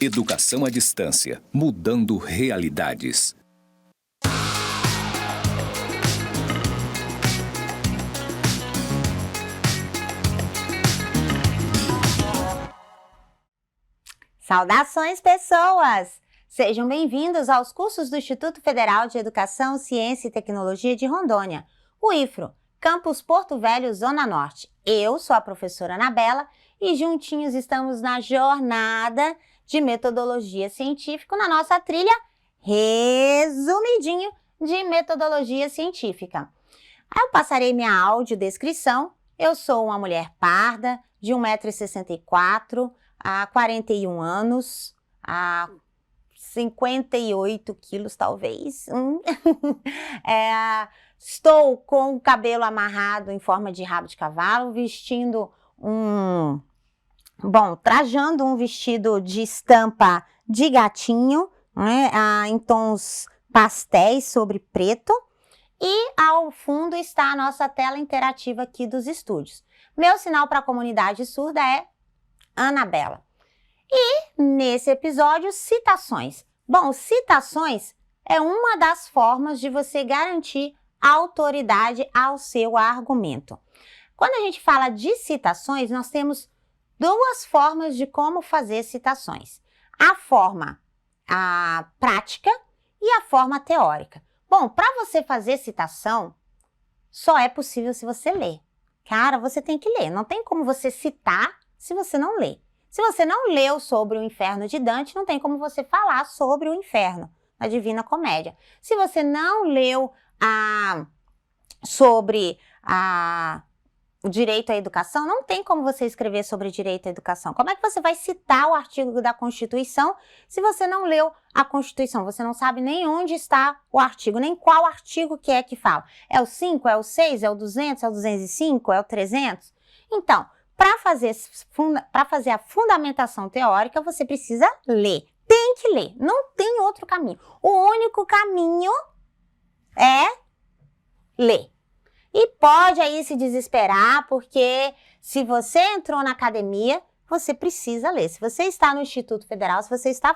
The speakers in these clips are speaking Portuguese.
Educação à distância, mudando realidades. Saudações, pessoas! Sejam bem-vindos aos cursos do Instituto Federal de Educação, Ciência e Tecnologia de Rondônia, o IFRO, Campus Porto Velho, Zona Norte. Eu sou a professora Anabela e juntinhos estamos na jornada de metodologia científica na nossa trilha resumidinho de metodologia científica. Eu passarei minha audiodescrição. Eu sou uma mulher parda, de 1,64 m, há 41 anos, há 58 quilos talvez. Estou com o cabelo amarrado em forma de rabo de cavalo, trajando um vestido de estampa de gatinho, né, em tons pastéis sobre preto. E ao fundo está a nossa tela interativa aqui dos estúdios. Meu sinal para a comunidade surda é Anabela. E nesse episódio, citações. Bom, citações é uma das formas de você garantir autoridade ao seu argumento. Quando a gente fala de citações, nós temos duas formas de como fazer citações. A forma prática e a forma teórica. Bom, para você fazer citação, só é possível se você ler. Cara, você tem que ler. Não tem como você citar se você não lê. Se você não leu sobre o Inferno de Dante, não tem como você falar sobre o Inferno, na Divina Comédia. Se você não leu sobre o direito à educação, não tem como você escrever sobre direito à educação. Como é que você vai citar o artigo da Constituição se você não leu a Constituição? Você não sabe nem onde está o artigo, nem qual artigo que é que fala. É o 5, é o 6, é o 200, é o 205, é o 300? Então, para fazer a fundamentação teórica, você precisa ler. Tem que ler, não tem outro caminho. O único caminho é ler. E pode aí se desesperar, porque se você entrou na academia, você precisa ler. Se você está no Instituto Federal, se você está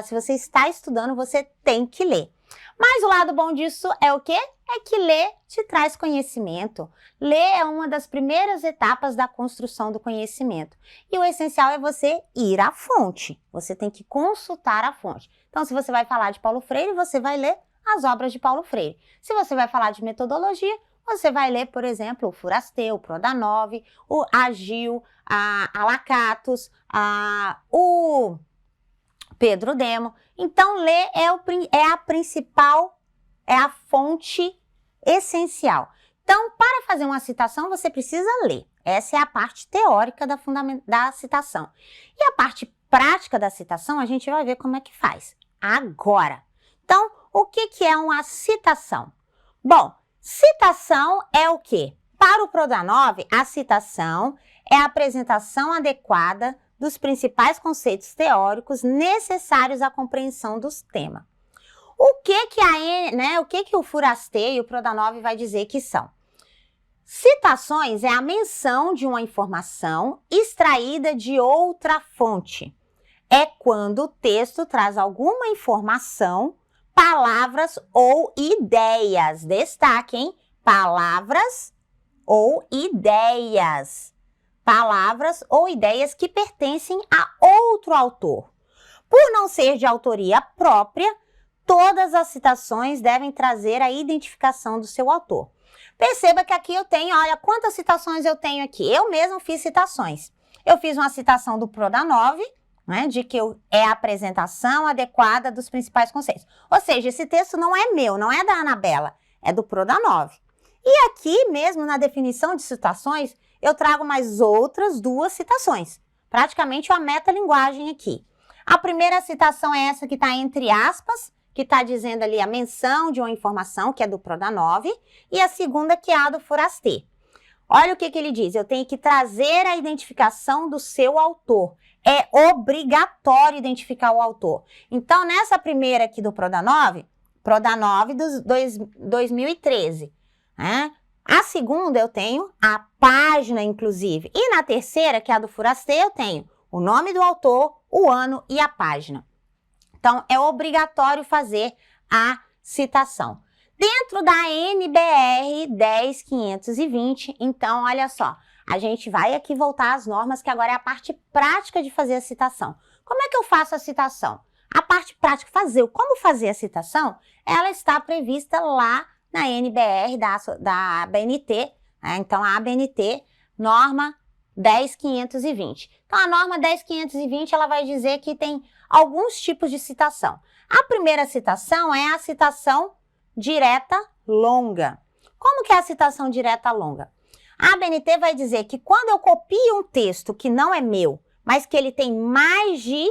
se você está estudando, você tem que ler. Mas o lado bom disso é o quê? É que ler te traz conhecimento. Ler é uma das primeiras etapas da construção do conhecimento. E o essencial é você ir à fonte. Você tem que consultar a fonte. Então, se você vai falar de Paulo Freire, você vai ler as obras de Paulo Freire. Se você vai falar de metodologia, você vai ler, por exemplo, o Furasteu, o Prodanov, o Agil, a Lakatos, o Pedro Demo. Então, ler é a fonte essencial. Então, para fazer uma citação, você precisa ler. Essa é a parte teórica da citação. E a parte prática da citação, a gente vai ver como é que faz agora. Então, o que é uma citação? Bom, citação é o quê? Para o Prodanov, a citação é a apresentação adequada dos principais conceitos teóricos necessários à compreensão dos temas. O que o Furasteu e o Prodanov vai dizer que são? Citações é a menção de uma informação extraída de outra fonte. É quando o texto traz alguma informação, palavras ou ideias. Destaquem, palavras ou ideias. Palavras ou ideias que pertencem a outro autor. Por não ser de autoria própria, todas as citações devem trazer a identificação do seu autor. Perceba que aqui eu tenho, olha quantas citações eu tenho aqui. Eu mesma fiz citações. Eu fiz uma citação do Prodanov, né, de que é a apresentação adequada dos principais conceitos. Ou seja, esse texto não é meu, não é da Anabela, é do Prodanov. E aqui mesmo na definição de citações, eu trago mais outras duas citações. Praticamente uma metalinguagem aqui. A primeira citação é essa que está entre aspas, que está dizendo ali a menção de uma informação, que é do Prodanov, e a segunda que é a do Furasteu. Olha o que ele diz, eu tenho que trazer a identificação do seu autor. É obrigatório identificar o autor. Então, nessa primeira aqui do Prodanov dos 2013, né? A segunda eu tenho a página, inclusive. E na terceira, que é a do Furasteu, eu tenho o nome do autor, o ano e a página. Então, é obrigatório fazer a citação. Dentro da NBR 10.520, então, olha só, a gente vai aqui voltar às normas, que agora é a parte prática de fazer a citação. Como é que eu faço a citação? A parte prática, como fazer a citação, ela está prevista lá na NBR da ABNT, né? Então, a ABNT, norma 10.520. Então, a norma 10.520, ela vai dizer que tem alguns tipos de citação. A primeira citação é a citação direta longa. Como que é a citação direta longa? A ABNT vai dizer que quando eu copio um texto que não é meu, mas que ele tem mais de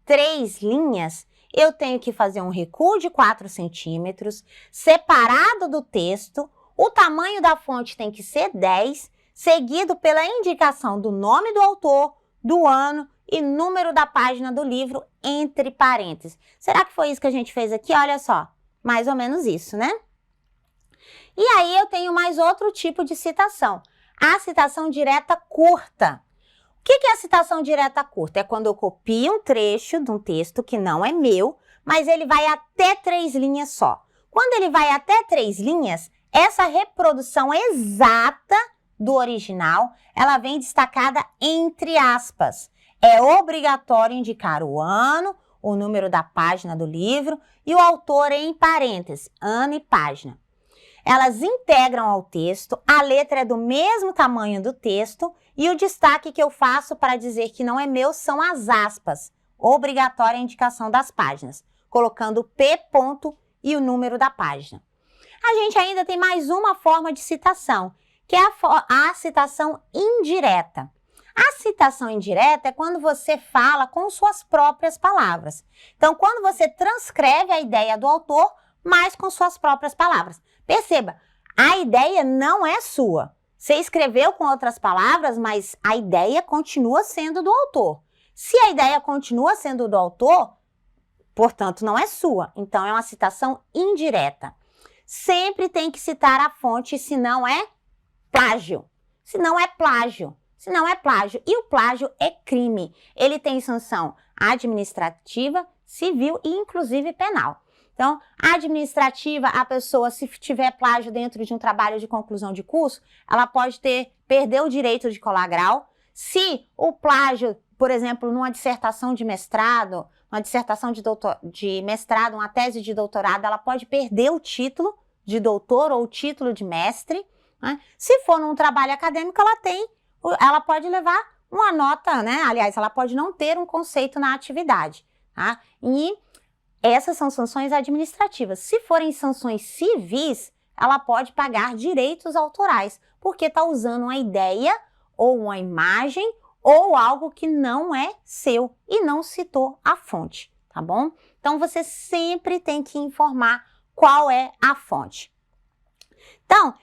3 linhas, eu tenho que fazer um recuo de 4 centímetros, separado do texto, o tamanho da fonte tem que ser 10, seguido pela indicação do nome do autor, do ano e número da página do livro, entre parênteses. Será que foi isso que a gente fez aqui? Olha só, mais ou menos isso, né? E aí eu tenho mais outro tipo de citação, a citação direta curta. O que é a citação direta curta? É quando eu copio um trecho de um texto que não é meu, mas ele vai até 3 linhas só. Quando ele vai até 3 linhas, essa reprodução exata do original, ela vem destacada entre aspas. É obrigatório indicar o ano, o número da página do livro e o autor em parênteses, ano e página. Elas integram ao texto, a letra é do mesmo tamanho do texto e o destaque que eu faço para dizer que não é meu são as aspas, obrigatória indicação das páginas, colocando o P ponto e o número da página. A gente ainda tem mais uma forma de citação, que é a citação indireta. A citação indireta é quando você fala com suas próprias palavras. Então, quando você transcreve a ideia do autor, mas com suas próprias palavras. Perceba, a ideia não é sua. Você escreveu com outras palavras, mas a ideia continua sendo do autor. Se a ideia continua sendo do autor, portanto, não é sua. Então, é uma citação indireta. Sempre tem que citar a fonte, senão é plágio. Senão é plágio. Senão é plágio. E o plágio é crime. Ele tem sanção administrativa, civil e inclusive penal. Então, administrativa, a pessoa, se tiver plágio dentro de um trabalho de conclusão de curso, ela pode perder o direito de colar grau. Se o plágio, por exemplo, numa dissertação de mestrado, uma dissertação de mestrado, uma tese de doutorado, ela pode perder o título de doutor ou o título de mestre, né? Se for num trabalho acadêmico, ela pode levar uma nota, né? Aliás, ela pode não ter um conceito na atividade, tá? E essas são sanções administrativas. Se forem sanções civis, ela pode pagar direitos autorais, porque está usando uma ideia ou uma imagem ou algo que não é seu e não citou a fonte, tá bom? Então, você sempre tem que informar qual é a fonte. Então,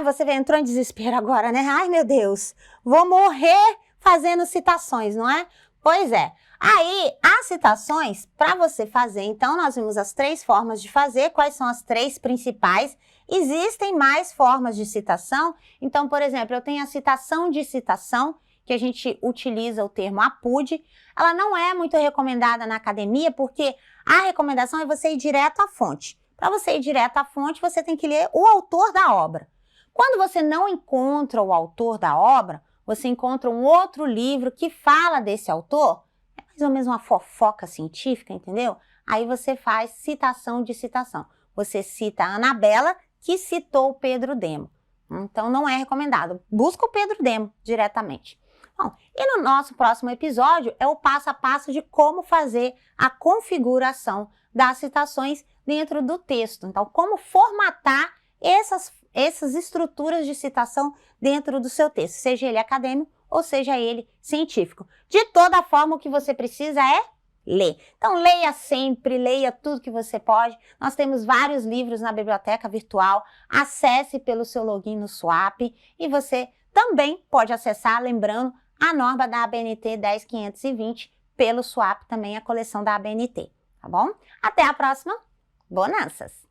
você entrou em desespero agora, né? Ai, meu Deus, vou morrer fazendo citações, não é? Pois é. Aí, as citações, para você fazer, então, nós vimos as 3 formas de fazer, quais são as 3 principais. Existem mais formas de citação, então, por exemplo, eu tenho a citação de citação, que a gente utiliza o termo APUD. Ela não é muito recomendada na academia, porque a recomendação é você ir direto à fonte. Para você ir direto à fonte, você tem que ler o autor da obra. Quando você não encontra o autor da obra, você encontra um outro livro que fala desse autor, é mais ou menos uma fofoca científica, entendeu? Aí você faz citação de citação. Você cita a Anabela, que citou o Pedro Demo. Então, não é recomendado. Busca o Pedro Demo diretamente. Bom, e no nosso próximo episódio é o passo a passo de como fazer a configuração das citações dentro do texto. Então, como formatar essas estruturas de citação dentro do seu texto, seja ele acadêmico ou seja ele científico. De toda forma, o que você precisa é ler. Então, leia sempre, leia tudo que você pode. Nós temos vários livros na biblioteca virtual. Acesse pelo seu login no Swap e você também pode acessar, lembrando, a norma da ABNT 10.520 pelo Swap, também a coleção da ABNT, tá bom? Até a próxima. Bonanças!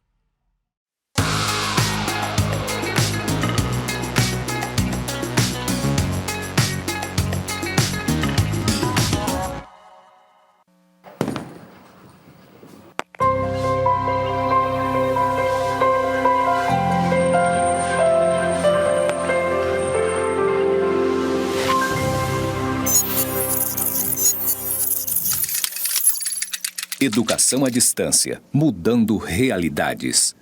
Educação à distância, mudando realidades.